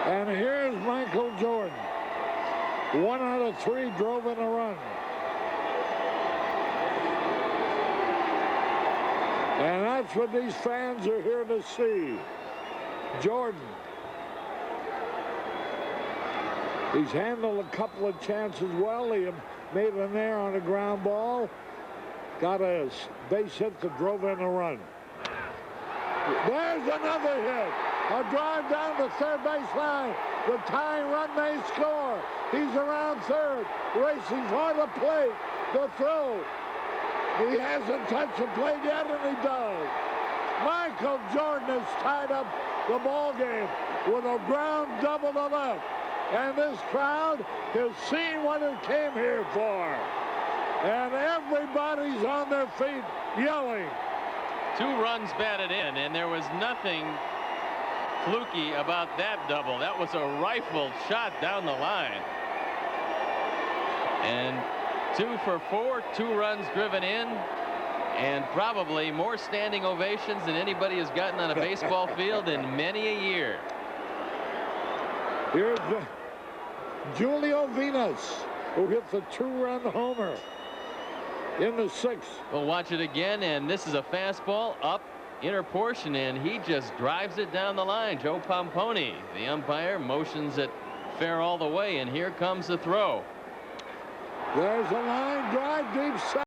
And here's Michael Jordan. 1 out of 3 drove in a run. And that's what these fans are here to see. Jordan. He's handled a couple of chances well. He made an error on a ground ball. Got a base hit that drove in a run. There's another hit. A drive down the third baseline. The tying run may score. He's around third, racing for the plate. The throw. He hasn't touched the plate yet, and he does. Michael Jordan has tied up the ball game with a ground double to left. And this crowd has seen what it came here for. And everybody's on their feet yelling. 2 runs batted in, and there was nothing fluky about that double. That was a rifled shot down the line. And 2 for 4, 2 runs driven in, and probably more standing ovations than anybody has gotten on a baseball field in many a year. Here's Julio Venus, who hit the 2-run homer in the 6th. We'll watch it again, and this is a fastball up inner portion, and he just drives it down the line. Joe Pomponi, the umpire, motions it fair all the way, and here comes the throw. There's a line drive deep center.